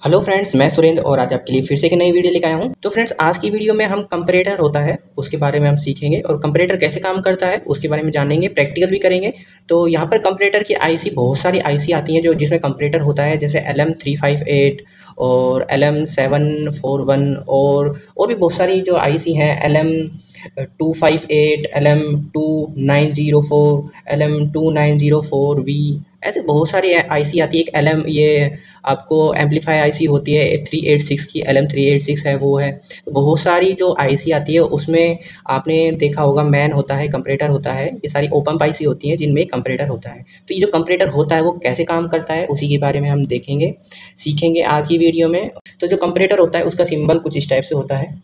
Hello friends, मैं सुरेंद्र और आज आपके लिए फिर से एक नई वीडियो लेकर आया हूँ। तो फ्रेंड्स, आज की वीडियो में हम कंपैरेटर होता है उसके बारे में हम सीखेंगे और कंपैरेटर कैसे काम करता है उसके बारे में जानेंगे, प्रैक्टिकल भी करेंगे। तो यहाँ पर कंपैरेटर की आईसी बहुत सारी आईसी आती हैं जो जिसमें कंपैरेटर होता है, जैसे LM358 और LM741 और भी बहुत सारी जो आईसी हैं, LM258, LM2904, LM2904V, ऐसे बहुत सारी आईसी आती है। एक LM ये आपको एम्पलीफाई आईसी होती है 386 की, LM386 है वो है। तो बहुत सारी जो आईसी आती है उसमें आपने देखा होगा मैन होता है, कंपैरेटर होता है, ये सारी ओपन आईसी होती हैं जिनमें कंपैरेटर होता है। तो ये जो कंपैरेटर होता है वो कैसे काम करता है उसी के बारे में हम देखेंगे, सीखेंगे आज की वीडियो में। तो जो कंपैरेटर होता है उसका सिंबल कुछ इस टाइप से होता है।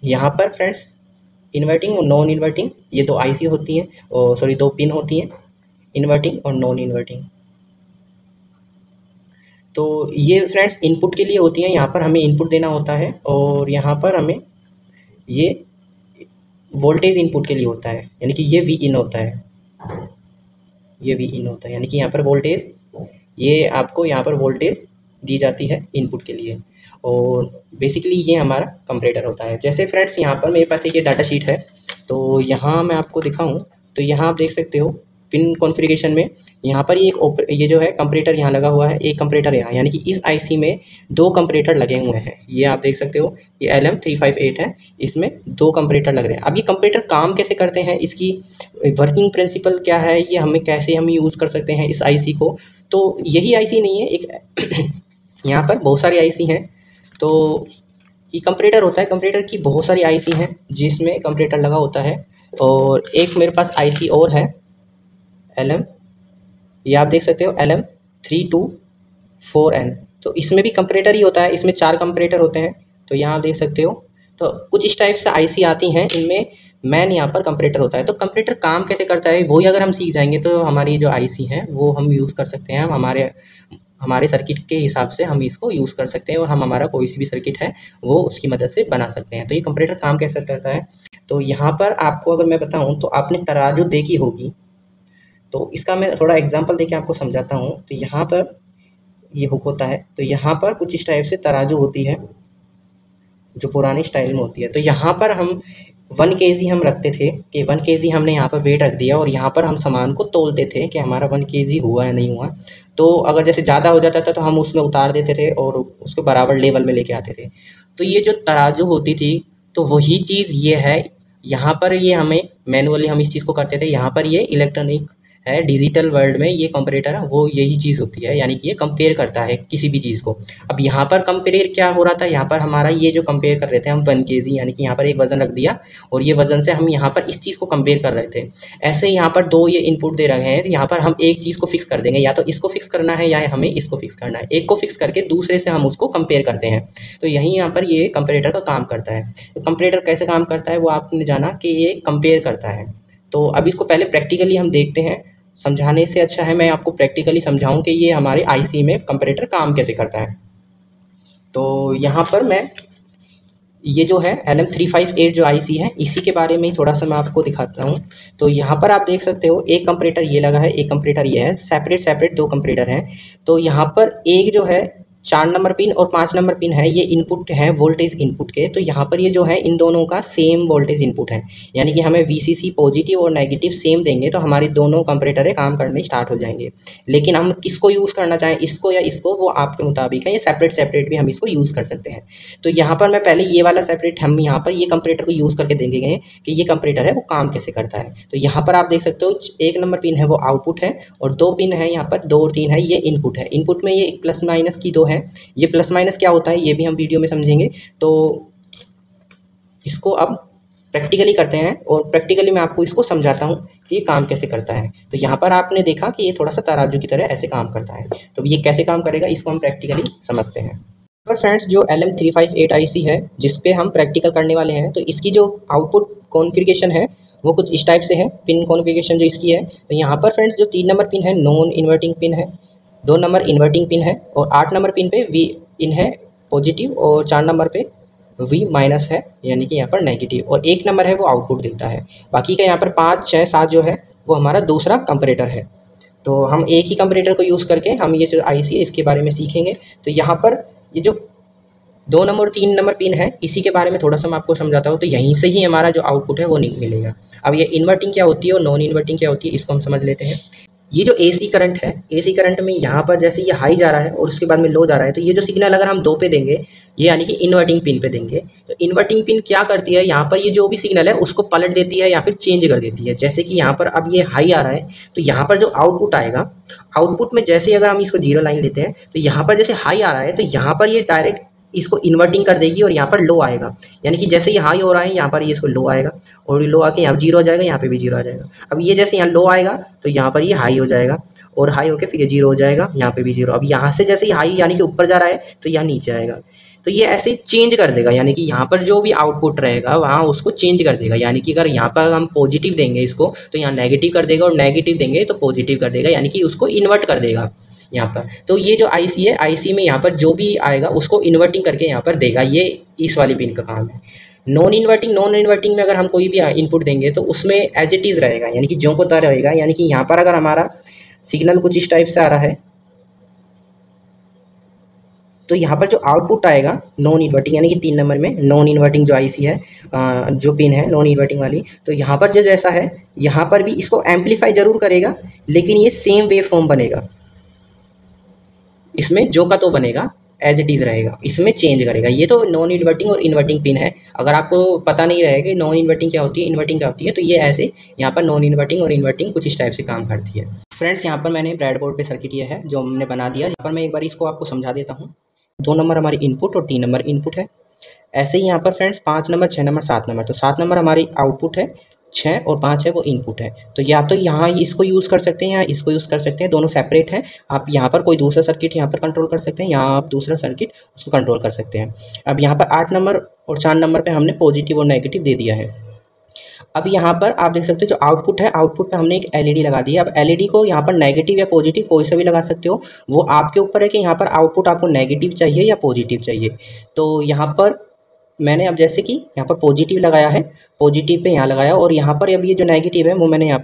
यहाँ पर फ्रेंड्स इन्वर्टिंग और नॉन इन्वर्टिंग ये दो आईसी होती हैं, और सॉरी दो पिन होती हैं, इन्वर्टिंग और नॉन इन्वर्टिंग। तो ये फ्रेंड्स इनपुट के लिए होती हैं, यहाँ पर हमें इनपुट देना होता है और यहाँ पर हमें ये वोल्टेज इनपुट के लिए होता है, यानी कि ये वी इन होता है, ये वी इन होता है, यानी कि यहाँ पर वोल्टेज, ये आपको यहाँ पर वोल्टेज दी जाती है इनपुट के लिए। और बेसिकली ये हमारा कंपैरेटर होता है। जैसे फ्रेंड्स यहाँ पर मेरे पास एक ये डाटा शीट है, तो यहाँ मैं आपको दिखाऊं तो यहाँ आप देख सकते हो पिन कॉन्फ़िगरेशन में यहाँ पर ये जो है कंपैरेटर यहाँ लगा हुआ है, एक कंपैरेटर यहाँ, यानी कि इस आईसी में दो कंपैरेटर लगे हुए हैं। ये आप देख सकते हो, ये LM358 है, इसमें दो कंपैरेटर लग रहे हैं। अब ये कंपैरेटर काम कैसे करते हैं, इसकी वर्किंग प्रिंसिपल क्या है, ये हमें कैसे हम यूज़ कर सकते हैं इस आईसी को। तो यही आईसी नहीं है, एक यहाँ पर बहुत सारी आईसी हैं। तो ये कंपैरेटर होता है, कंपैरेटर की बहुत सारी आईसी हैं जिसमें कंपैरेटर लगा होता है। और एक मेरे पास आईसी और है LM, ये आप देख सकते हो LM324N, तो इसमें भी कंपैरेटर ही होता है, इसमें 4 कंपैरेटर होते हैं। तो यहाँ आप देख सकते हो, तो कुछ इस टाइप से आईसी आती हैं, इनमें मैन यहाँ पर कंपैरेटर होता है। तो कंपैरेटर काम कैसे करता है वही अगर हम सीख जाएंगे तो हमारी जो आईसी है वो हम यूज़ कर सकते हैं, हम हमारे सर्किट के हिसाब से हम इसको यूज़ कर सकते हैं और हम हमारा कोई सी भी सर्किट है वो उसकी मदद से बना सकते हैं। तो ये कंपैरेटर काम कैसे करता है, तो यहाँ पर आपको अगर मैं बताऊँ तो आपने तराजू देखी होगी, तो इसका मैं थोड़ा एग्जांपल देके आपको समझाता हूँ। तो यहाँ पर ये हुक होता है, तो यहाँ पर कुछ इस टाइप से तराजू होती है जो पुरानी स्टाइल में होती है। तो यहाँ पर हम 1 केजी हम रखते थे कि 1 केजी हमने यहाँ पर वेट रख दिया और यहाँ पर हम सामान को तोलते थे कि हमारा 1 केजी हुआ या नहीं हुआ। तो अगर जैसे ज़्यादा हो जाता था तो हम उसमें उतार देते थे और उसको बराबर लेवल में लेके आते थे। तो ये जो तराजू होती थी तो वही चीज़ ये है, यहाँ पर ये हमें मैनुअली हम इस चीज़ को करते थे, यहाँ पर ये इलेक्ट्रॉनिक है, डिजिटल वर्ल्ड में ये कंपैरेटर है वो यही चीज़ होती है, यानी कि ये कंपेयर करता है किसी भी चीज़ को। अब यहाँ पर कंपेयर क्या हो रहा था, यहाँ पर हमारा ये जो कंपेयर कर रहे थे हम 1 केजी, यानी कि यहाँ पर एक वज़न रख दिया और ये वज़न से हम यहाँ पर इस चीज़ को कंपेयर कर रहे थे। ऐसे यहाँ पर दो ये इनपुट दे रहे हैं, तो यहाँ पर हम एक चीज़ को फिक्स कर देंगे, या तो इसको फिक्स करना है या हमें इसको फिक्स करना है। एक को फिक्स करके दूसरे से हम उसको कंपेयर करते हैं। तो यही यहाँ पर ये कंपैरेटर का काम करता है। तो कंपैरेटर कैसे काम करता है वो आपने जाना कि ये कंपेयर करता है। तो अब इसको पहले प्रैक्टिकली हम देखते हैं, समझाने से अच्छा है मैं आपको प्रैक्टिकली समझाऊं कि ये हमारे आईसी में कंपैरेटर काम कैसे करता है। तो यहाँ पर मैं ये जो है LM358 जो आईसी है इसी के बारे में ही थोड़ा सा मैं आपको दिखाता हूँ। तो यहाँ पर आप देख सकते हो एक कंपैरेटर ये लगा है, एक कंपैरेटर ये है, सेपरेट दो कंपैरेटर हैं। तो यहाँ पर एक जो है 4 नंबर पिन और 5 नंबर पिन है, ये इनपुट है वोल्टेज इनपुट के। तो यहाँ पर ये जो है इन दोनों का सेम वोल्टेज इनपुट है, यानी कि हमें VCC पॉजिटिव और नेगेटिव सेम देंगे तो हमारी दोनों कंपैरेटर काम करने स्टार्ट हो जाएंगे। लेकिन हम किसको यूज़ करना चाहें, इसको या इसको, वो आपके मुताबिक है, ये सेपरेट भी हम इसको यूज़ कर सकते हैं। तो यहाँ पर मैं पहले ये वाला सेपरेट हम यहाँ पर ये कंपैरेटर को यूज़ करके देखेंगे कि ये कंपैरेटर है वो काम कैसे करता है। तो यहाँ पर आप देख सकते हो 1 नंबर पिन है वो आउटपुट है और 2 पिन है यहाँ पर, 2 और 3 है ये इनपुट है। इनपुट में ये प्लस माइनस की 2 है, ये प्लस माइनस क्या होता है ये भी हम वीडियो में समझेंगे। तो इसको अब प्रैक्टिकली करते हैं और प्रैक्टिकली मैं आपको इसको समझाता हूँ कि ये काम कैसे करता है। तो यहाँ पर आपने देखा कि ये थोड़ा सा तराजू की तरह ऐसे काम करता है। तो ये कैसे काम करेगा इसको हम प्रैक्टिकली समझते हैं। पर फ्रेंड्स जो LM358 आईसी है जिस पे हम प्रैक्टिकल करने वाले हैं, तो इसकी जो आउटपुट कॉन्फ़िगरेशन है वो कुछ इस टाइप से है, पिन कॉन्फ़िगरेशन जो इसकी है। तो यहाँ पर फ्रेंड्स जो 3 नंबर पिन है नॉन इन्वर्टिंग पिन है, 2 नंबर इन्वर्टिंग पिन है और 8 नंबर पिन पे V इन है पॉजिटिव और 4 नंबर पे V माइनस है, यानी कि यहाँ पर नेगेटिव, और 1 नंबर है वो आउटपुट देता है। बाकी का यहाँ पर 5, 6, 7 जो है वो हमारा दूसरा कंपैरेटर है। तो हम एक ही कंपैरेटर को यूज़ करके हम ये जो आईसी है इसके बारे में सीखेंगे। तो यहाँ पर ये जो 2 नंबर और 3 नंबर पिन है, इसी के बारे में थोड़ा-सा मैं आपको समझाता हूँ। तो यहीं से ही हमारा जो आउटपुट है वो मिलेगा। अब ये इन्वर्टिंग क्या होती है और नॉन इन्वर्टिंग क्या होती है, इसको हम समझ लेते हैं। ये जो एसी करंट है, एसी करंट में यहाँ पर जैसे ये हाई जा रहा है और उसके बाद में लो जा रहा है, तो ये जो सिग्नल अगर हम 2 पे देंगे, ये यानी कि इन्वर्टिंग पिन पे देंगे, तो इन्वर्टिंग पिन क्या करती है, यहाँ पर ये जो भी सिग्नल है उसको पलट देती है या फिर चेंज कर देती है। जैसे कि यहाँ पर अब ये हाई आ रहा है, तो यहाँ पर जो आउटपुट आएगा, आउटपुट में जैसे ही अगर हम इसको 0 लाइन लेते हैं, तो यहाँ पर जैसे हाई आ रहा है, तो यहाँ पर ये डायरेक्ट इसको इन्वर्टिंग कर देगी और यहाँ पर लो आएगा। यानी कि जैसे ये हाई हो रहा है, यहाँ पर ये इसको लो आएगा और लो आके यहाँ 0 हो जाएगा, यहाँ पे भी 0 आ जाएगा। अब ये जैसे यहाँ लो आएगा, तो यहाँ पर ये हाई हो जाएगा और हाई होके फिर ये 0 हो जाएगा, यहाँ पे भी 0। अब यहाँ से जैसे ही हाई यानी कि ऊपर जा रहा है, तो यहाँ नीचे आएगा। तो ये ऐसे चेंज कर देगा, यानी कि यहाँ पर जो भी आउटपुट रहेगा वहाँ उसको चेंज कर देगा। यानी कि अगर यहाँ पर हम पॉजिटिव देंगे इसको, तो यहाँ नेगेटिव कर देगा, और नेगेटिव देंगे तो पॉजिटिव कर देगा, यानी कि उसको इन्वर्ट कर देगा यहाँ पर। तो ये जो आईसी है, आईसी में यहाँ पर जो भी आएगा उसको इन्वर्टिंग करके यहाँ पर देगा। ये इस वाली पिन का काम है। नॉन इन्वर्टिंग में अगर हम कोई भी इनपुट देंगे तो उसमें एज इट इज़ रहेगा, यानी कि जो को तरह रहेगा। यानी कि यहाँ पर अगर हमारा सिग्नल कुछ इस टाइप से आ रहा है, तो यहाँ पर जो आउटपुट आएगा नॉन इन्वर्टिंग, यानी कि 3 नंबर में नॉन इन्वर्टिंग जो आईसी है, जो पिन है नॉन इन्वर्टिंग वाली, तो यहाँ पर जो जैसा है, यहाँ पर भी इसको एम्पलीफाई ज़रूर करेगा, लेकिन ये सेम वेव फॉर्म बनेगा। इसमें जो का तो बनेगा, एज इट इज़ रहेगा, इसमें चेंज करेगा। ये तो नॉन इन्वर्टिंग और इन्वर्टिंग पिन है। अगर आपको पता नहीं रहेगा कि नॉन इन्वर्टिंग क्या होती है, इन्वर्टिंग क्या होती है, तो ये ऐसे यहाँ पर नॉन इन्वर्टिंग और इन्वर्टिंग कुछ इस टाइप से काम करती है। फ्रेंड्स, यहाँ पर मैंने ब्रेड बोर्ड पर सर्किट ये है जो हमने बना दिया। यहाँ पर मैं एक बार इसको आपको समझा देता हूँ। 2 नंबर हमारी इनपुट और 3 नंबर इनपुट है। ऐसे ही यहाँ पर फ्रेंड्स 5 नंबर, 6 नंबर, 7 नंबर, तो 7 नंबर हमारी आउटपुट है, 6 और 5 है वो इनपुट है। तो या तो यहाँ इसको यूज़ कर सकते हैं या इसको यूज़ कर सकते हैं, दोनों सेपरेट हैं। आप यहाँ पर कोई दूसरा सर्किट यहाँ पर कंट्रोल कर सकते हैं, यहाँ आप दूसरा सर्किट उसको कंट्रोल कर सकते हैं। अब यहाँ पर 8 नंबर और 4 नंबर पे हमने पॉजिटिव और नेगेटिव दे दिया है। अब यहाँ पर आप देख सकते हो जो आउटपुट है, आउटपुट पे हमने एक एलईडी लगा दी है। अब एलईडी को यहाँ पर नेगेटिव या पॉजिटिव कोई सा भी लगा सकते हो, वो आपके ऊपर है कि यहाँ पर आउटपुट आपको नेगेटिव चाहिए या पॉजिटिव चाहिए। तो यहाँ पर मैंने अब जैसे कि यहाँ पर पॉजिटिव लगाया है, पॉजिटिव पे यहाँ लगाया, और यहाँ पर अब ये जो नेगेटिव है वो मैंने यहाँ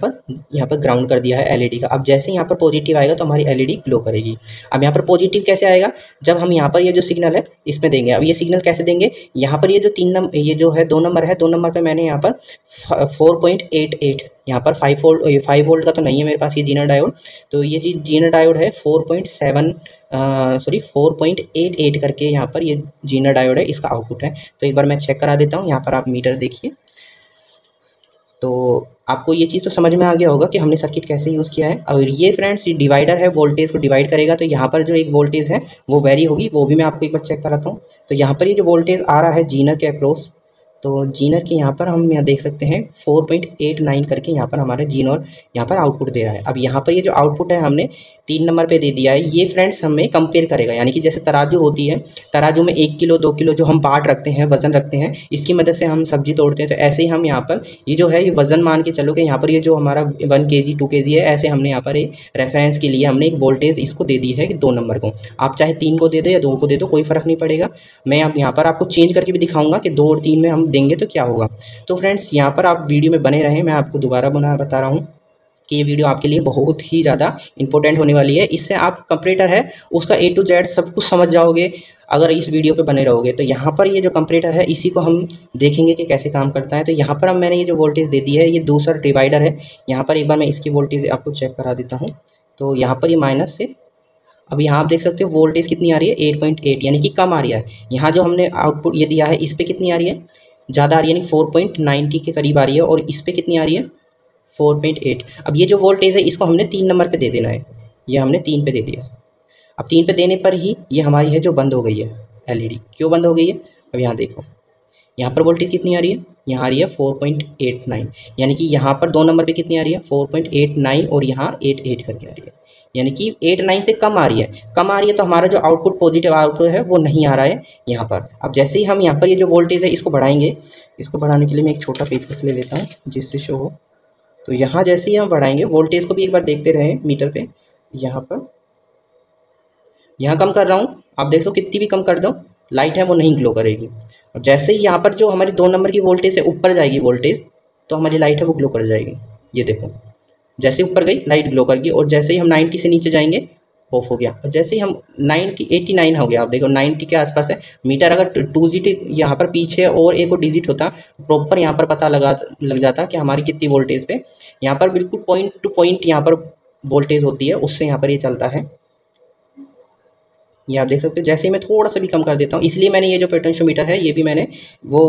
पर ग्राउंड कर दिया है एलईडी का। अब जैसे यहाँ पर पॉजिटिव आएगा तो हमारी एलईडी ग्लो करेगी। अब यहाँ पर पॉजिटिव कैसे आएगा, जब हम यहाँ पर ये जो सिग्नल है इसमें देंगे। अब ये सिग्नल कैसे देंगे, यहाँ पर ये जो 3 नंबर, ये जो है 2 नंबर है, 2 नंबर पर मैंने यहाँ पर 4.88, यहाँ पर 5 वोल्ट का तो नहीं है मेरे पास ये जीना डायोड, तो ये जीना डायोड है 4.88 करके यहाँ पर ये जीना डायोड है, इसका आउटपुट है। तो एक बार मैं चेक करा देता हूँ। यहाँ पर आप मीटर देखिए, तो आपको ये चीज़ तो समझ में आ गया होगा कि हमने सर्किट कैसे यूज़ किया है। और ये फ्रेंड्स ये डिवाइडर है, वोल्टेज को डिवाइड करेगा, तो यहाँ पर जो एक वोल्टेज है वो वेरी होगी, वो भी मैं आपको एक बार चेक कराता हूँ। तो यहाँ पर ये जो वोल्टेज आ रहा है जीनर के अक्रॉस, तो जीनर के यहाँ पर हम यहाँ देख सकते हैं 4.89 करके यहाँ पर हमारे जीनर यहाँ पर आउटपुट दे रहा है। अब यहाँ पर ये जो आउटपुट है हमने 3 नंबर पे दे दिया है। ये फ्रेंड्स हमें कंपेयर करेगा, यानी कि जैसे तराजू होती है, तराजू में 1 किलो 2 किलो जो हम बाट रखते हैं, वज़न रखते हैं, इसकी मदद से हम सब्जी तोड़ते हैं। तो ऐसे ही हम यहाँ पर ये जो है ये वज़न मान के चलो कि यहाँ पर ये जो हमारा 1 kg 2 kg है, ऐसे हमने यहाँ पर एक रेफरेंस के लिए हमने एक वोल्टेज इसको दे दी है 2 नंबर को। आप चाहे 3 को दे दो या 2 को दे दो, कोई फ़र्क नहीं पड़ेगा। मैं अब यहाँ पर आपको चेंज करके भी दिखाऊंगा कि 2 और 3 में हम देंगे तो क्या होगा। तो फ्रेंड्स यहाँ पर आप वीडियो में बने रहें, मैं आपको दोबारा बता रहा हूँ कि ये वीडियो आपके लिए बहुत ही ज़्यादा इंपॉर्टेंट होने वाली है। इससे आप कंपैरेटर है उसका A to Z सब कुछ समझ जाओगे अगर इस वीडियो पे बने रहोगे। तो यहाँ पर ये जो कंपैरेटर है इसी को हम देखेंगे कि कैसे काम करता है। तो यहाँ पर अब मैंने ये जो वोल्टेज दे दी है, ये दूसरा डिवाइडर है। यहाँ पर एक बार मैं इसकी वोल्टेज आपको चेक करा देता हूँ। तो यहाँ पर ये माइनस से, अब यहाँ आप देख सकते हो वोल्टेज कितनी आ रही है, 8.8, यानी कि कम आ रही है। यहाँ जो हमने आउटपुट ये दिया है इस पर कितनी आ रही है, ज़्यादा आ रही है, यानी 4.90 के करीब आ रही है, और इस पर कितनी आ रही है 4.8। अब ये जो वोल्टेज है इसको हमने 3 नंबर पे दे देना है, ये हमने 3 पे दे दिया। अब 3 पे देने पर ही ये हमारी है जो बंद हो गई है एलईडी। क्यों बंद हो गई है, अब यहाँ देखो, यहाँ पर वोल्टेज कितनी आ रही है, यहाँ आ रही है 4.89, यानी कि यहाँ पर 2 नंबर पे कितनी आ रही है 4.89, और यहाँ 88 करके आ रही है, यानी कि 89 से कम आ रही है। कम आ रही है तो हमारा जो आउटपुट पॉजिटिव आउटपुट है वो नहीं आ रहा है यहाँ पर। अब जैसे ही हम यहाँ पर ये जो वोल्टेज है इसको बढ़ाएंगे, इसको बढ़ाने के लिए मैं एक छोटा पेचकस ले लेता हूँ जिससे शो हो। तो यहाँ जैसे ही हम बढ़ाएंगे, वोल्टेज को भी एक बार देखते रहें मीटर पे, यहाँ पर यहाँ कम कर रहा हूँ, आप देख सो कितनी भी कम कर दो लाइट है वो नहीं ग्लो करेगी। और जैसे ही यहाँ पर जो हमारी 2 नंबर की वोल्टेज से ऊपर जाएगी वोल्टेज, तो हमारी लाइट है वो ग्लो कर जाएगी। ये देखो जैसे ऊपर गई लाइट ग्लो कर गई, और जैसे ही हम 90 से नीचे जाएंगे ऑफ हो गया। और जैसे ही हम 90 89 हो गया, आप देखो 90 के आसपास है। मीटर अगर 2 डिजिट यहाँ पर पीछे और एक और डिजिट होता, प्रॉपर यहाँ पर पता लग जाता कि हमारी कितनी वोल्टेज पे। यहाँ पर बिल्कुल पॉइंट टू पॉइंट यहाँ पर वोल्टेज होती है, उससे यहाँ पर ये चलता है। ये आप देख सकते हो। जैसे ही मैं थोड़ा सा भी कम कर देता हूँ, इसलिए मैंने ये जो पोटेंशियोमीटर है ये भी मैंने वो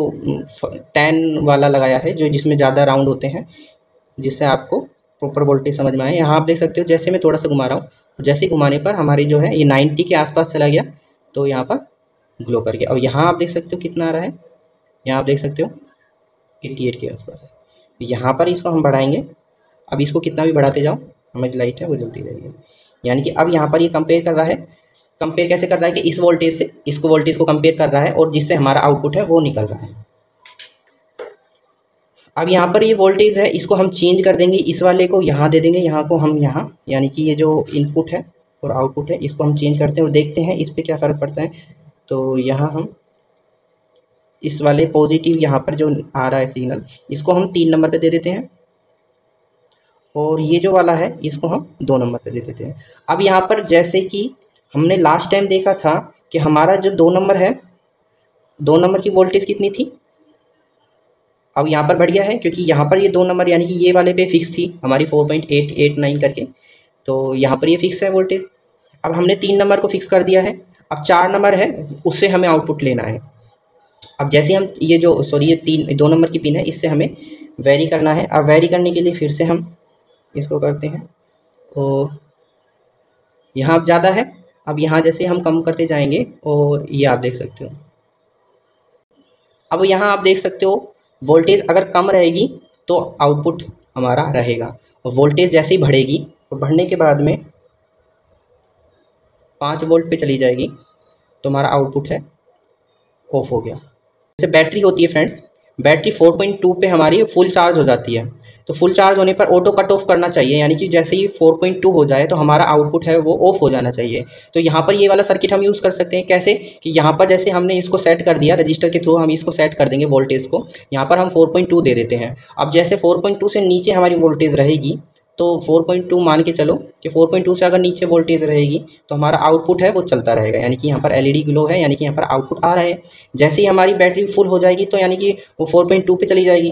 10 वाला लगाया है, जो जिसमें ज़्यादा राउंड होते हैं, जिससे आपको प्रॉपर वोल्टेज समझ में आए। यहाँ आप देख सकते हो जैसे मैं थोड़ा सा घुमा रहा हूँ, जैसे घुमाने पर हमारी जो है ये 90 के आसपास चला गया, तो यहाँ पर ग्लो कर गया। और यहाँ आप देख सकते हो कितना आ रहा है, यहाँ आप देख सकते हो 88 के आसपास है। यहाँ पर इसको हम बढ़ाएंगे। अब इसको कितना भी बढ़ाते जाओ, हमारी लाइट है वो जलती रहेगी। यानी कि अब यहाँ पर ये कंपेयर कर रहा है। कंपेयर कैसे कर रहा है कि इस वोल्टेज से इसको वोल्टेज को कंपेयर कर रहा है, और जिससे हमारा आउटपुट है वो निकल रहा है। अब यहाँ पर ये वोल्टेज है, इसको हम चेंज कर देंगे, इस वाले को यहाँ दे देंगे, यहाँ को हम यहाँ, यानी कि ये जो इनपुट है और आउटपुट है इसको हम चेंज करते हैं और देखते हैं इस पर क्या फ़र्क पड़ता है। तो यहाँ हम इस वाले पॉजिटिव यहाँ पर जो आ रहा है सिग्नल, इसको हम 3 नंबर पे दे देते हैं, और ये जो वाला है इसको हम 2 नंबर पे दे देते हैं। अब यहाँ पर जैसे कि हमने लास्ट टाइम देखा था कि हमारा जो 2 नंबर है, 2 नंबर की वोल्टेज कितनी थी, अब यहाँ पर बढ़ गया है, क्योंकि यहाँ पर ये 2 नंबर यानी कि ये वाले पे फिक्स थी हमारी 4.889 करके, तो यहाँ पर ये फिक्स है वोल्टेज। अब हमने 3 नंबर को फिक्स कर दिया है, अब 4 नंबर है उससे हमें आउटपुट लेना है। अब जैसे हम ये जो ये 2 नंबर की पिन है, इससे हमें वेरी करना है। अब वेरी करने के लिए फिर से हम इसको करते हैं, और यहाँ अब ज़्यादा है, अब यहाँ जैसे हम कम करते जाएंगे, और ये आप देख सकते हो। अब यहाँ आप देख सकते हो वोल्टेज अगर कम रहेगी तो आउटपुट हमारा रहेगा, और वोल्टेज जैसे ही बढ़ेगी, और बढ़ने के बाद में 5 वोल्ट पे चली जाएगी, तो हमारा आउटपुट है ऑफ हो गया। जैसे बैटरी होती है फ्रेंड्स, बैटरी 4.2 पे हमारी फुल चार्ज हो जाती है, तो फुल चार्ज होने पर ऑटो कट ऑफ करना चाहिए, यानी कि जैसे ही 4.2 हो जाए तो हमारा आउटपुट है वो ऑफ हो जाना चाहिए। तो यहाँ पर ये वाला सर्किट हम यूज़ कर सकते हैं। कैसे कि यहाँ पर जैसे हमने इसको सेट कर दिया, रजिस्टर के थ्रू हम इसको सेट कर देंगे वोल्टेज को, यहाँ पर हम 4.2 दे देते हैं। अब जैसे 4.2 से नीचे हमारी वोल्टेज रहेगी, तो 4.2 मान के चलो कि 4.2 से अगर नीचे वोल्टेज रहेगी तो हमारा आउटपुट है वो चलता रहेगा, यानी कि यहाँ पर एलईडी ग्लो है, यानी कि यहाँ पर आउटपुट आ रहा है। जैसे ही हमारी बैटरी फुल हो जाएगी तो यानी कि वो 4.2 पे चली जाएगी।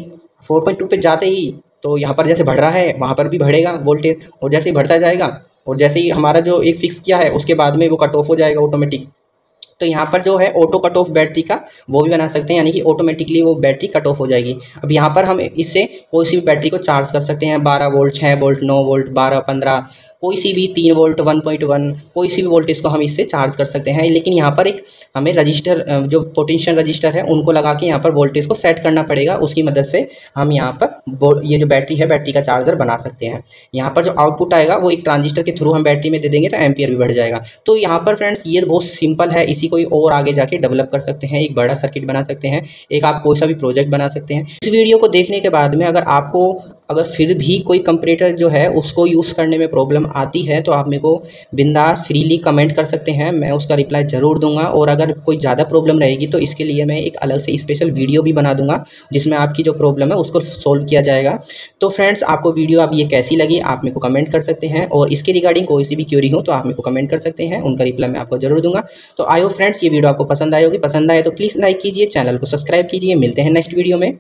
4.2 पे जाते ही तो यहाँ पर जैसे बढ़ रहा है वहाँ पर भी बढ़ेगा वोल्टेज, और जैसे ही बढ़ता जाएगा, और जैसे ही हमारा जो एक फिक्स किया है उसके बाद में वो कट ऑफ हो जाएगा ऑटोमेटिक। तो यहाँ पर जो है ऑटो कट ऑफ बैटरी का वो भी बना सकते हैं, यानी कि ऑटोमेटिकली वो बैटरी कट ऑफ हो जाएगी। अब यहाँ पर हम इससे कोई सी भी बैटरी को चार्ज कर सकते हैं, 12 वोल्ट, 6 वोल्ट, 9 वोल्ट, 12, 15, कोई सी भी 3 वोल्ट, 1.1, कोई सी भी वोल्टेज को हम इससे चार्ज कर सकते हैं। लेकिन यहाँ पर एक हमें रजिस्टर, जो पोटेंशियल रजिस्टर है उनको लगा के यहाँ पर वोल्टेज को सेट करना पड़ेगा, उसकी मदद से हम यहाँ पर ये जो बैटरी है बैटरी का चार्जर बना सकते हैं। यहाँ पर जो आउटपुट आएगा वो एक ट्रांजिस्टर के थ्रू हम बैटरी में दे देंगे तो एम्पियर भी बढ़ जाएगा। तो यहाँ पर फ्रेंड्स ये बहुत सिंपल है, इसी कोई और आगे जाके डेवलप कर सकते हैं, एक बड़ा सर्किट बना सकते हैं, एक आप कोई सा भी प्रोजेक्ट बना सकते हैं। इस वीडियो को देखने के बाद में अगर फिर भी कोई कंपैरेटर जो है उसको यूज़ करने में प्रॉब्लम आती है तो आप मेरे को बिंदास फ्रीली कमेंट कर सकते हैं, मैं उसका रिप्लाई ज़रूर दूंगा। और अगर कोई ज़्यादा प्रॉब्लम रहेगी तो इसके लिए मैं एक अलग से स्पेशल वीडियो भी बना दूंगा जिसमें आपकी जो प्रॉब्लम है उसको सोल्व किया जाएगा। तो फ्रेंड्स आपको वीडियो अब ये कैसी लगी आप मेरे को कमेंट कर सकते हैं, और इसके रिगार्डिंग कोई सी भी क्वेरी हो तो आप मेरे को कमेंट कर सकते हैं, उनका रिप्लाई मैं आपको ज़रूर दूंगा। तो आई होप फ्रेंड्स ये वीडियो आपको पसंद आई होगी, पसंद आए तो प्लीज़ लाइक कीजिए, चैनल को सब्सक्राइब कीजिए। मिलते हैं नेक्स्ट वीडियो में।